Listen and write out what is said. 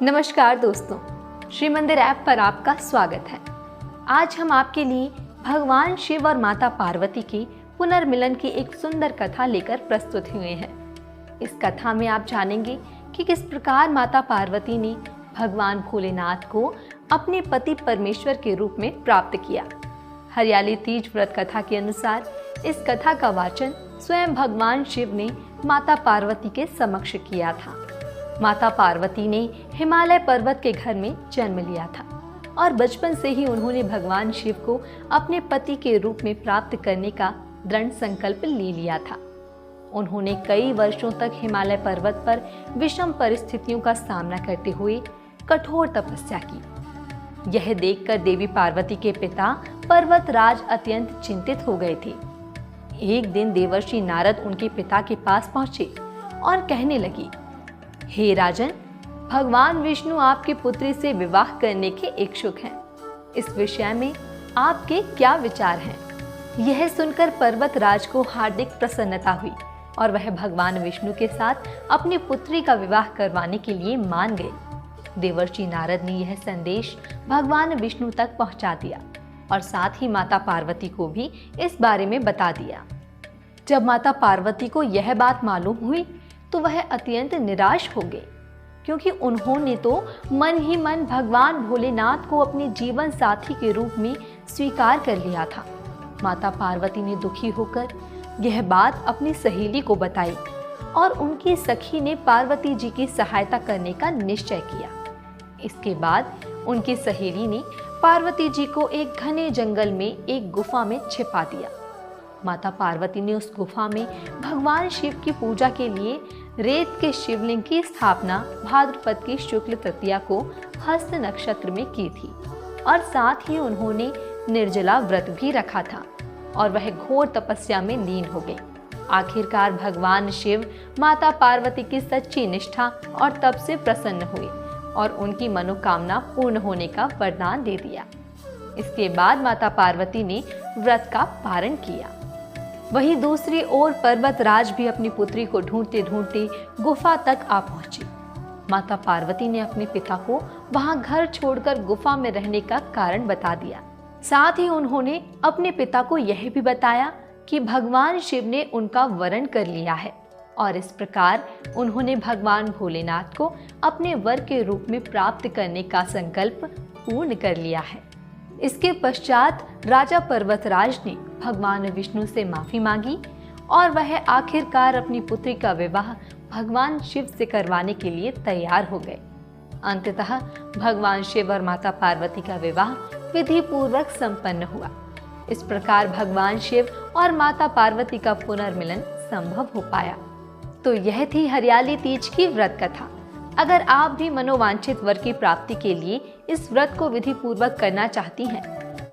नमस्कार दोस्तों, श्री मंदिर ऐप पर आपका स्वागत है। आज हम आपके लिए भगवान शिव और माता पार्वती के पुनर्मिलन की एक सुंदर कथा लेकर प्रस्तुत हुए हैं। इस कथा में आप जानेंगे कि किस प्रकार माता पार्वती ने भगवान भोलेनाथ को अपने पति परमेश्वर के रूप में प्राप्त किया। हरियाली तीज व्रत कथा के अनुसार इस कथा का वाचन स्वयं भगवान शिव ने माता पार्वती के समक्ष किया था। माता पार्वती ने हिमालय पर्वत के घर में जन्म लिया था और बचपन से ही उन्होंने भगवान शिव को अपने पति के रूप में प्राप्त करने का दृढ़ संकल्प ले लिया था। उन्होंने कई वर्षों तक हिमालय पर्वत पर विषम परिस्थितियों का सामना करते हुए कठोर तपस्या की। यह देखकर देवी पार्वती के पिता पर्वतराज अत्यंत चिंतित हो गए थे। एक दिन देवर्षि नारद उनके पिता के पास पहुंचे और कहने लगे, हे राजन, भगवान विष्णु आपकी पुत्री से विवाह करने के इच्छुक हैं। इस विषय में आपके क्या विचार हैं? यह सुनकर पर्वतराज को हार्दिक प्रसन्नता हुई और वह भगवान विष्णु के साथ अपनी पुत्री का विवाह करवाने के लिए मान गए। देवर्षि नारद ने यह संदेश भगवान विष्णु तक पहुंचा दिया और साथ ही माता पार्वती को भी इस बारे में बता दिया। जब माता पार्वती को यह बात मालूम हुई तो वह अत्यंत निराश हो गए, क्योंकि उन्होंने तो मन ही मन भगवान भोलेनाथ को अपने जीवन साथी के रूप में स्वीकार कर लिया था। माता पार्वती ने दुखी होकर यह बात अपनी सहेली को बताई और उनकी सखी ने पार्वती जी की सहायता करने का निश्चय किया। इसके बाद उनकी सहेली ने पार्वती जी को एक घने जंगल में एक गुफा में छिपा दिया। माता पार्वती ने उस गुफा में भगवान शिव की पूजा के लिए रेत के शिवलिंग की स्थापना भाद्रपद की शुक्ल तृतीया को हस्त नक्षत्र में की थी और साथ ही उन्होंने निर्जला व्रत भी रखा था और वह घोर तपस्या में लीन हो गई। आखिरकार भगवान शिव माता पार्वती की सच्ची निष्ठा और तप से प्रसन्न हुए और उनकी मनोकामना पूर्ण होने का वरदान दे दिया। इसके बाद माता पार्वती ने व्रत का पारण किया। वहीं दूसरी ओर पर्वतराज भी अपनी पुत्री को ढूंढते ढूंढते गुफा तक आ पहुंचे। माता पार्वती ने अपने पिता को वहां घर छोड़कर गुफा में रहने का कारण बता दिया। साथ ही उन्होंने अपने पिता को यह भी बताया कि भगवान शिव ने उनका वरण कर लिया है और इस प्रकार उन्होंने भगवान भोलेनाथ को अपने वर के रूप में प्राप्त करने का संकल्प पूर्ण कर लिया है। इसके पश्चात राजा पर्वतराज ने भगवान विष्णु से माफी मांगी और वह आखिरकार अपनी पुत्री का विवाह भगवान शिव से करवाने के लिए तैयार हो गए। अंततः भगवान शिव और माता पार्वती का विवाह विधि पूर्वक संपन्न हुआ। इस प्रकार भगवान शिव और माता पार्वती का पुनर्मिलन संभव हो पाया। तो यह थी हरियाली तीज की व्रत कथा। अगर आप भी मनोवांछित वर की प्राप्ति के लिए इस व्रत को विधि पूर्वक करना चाहती हैं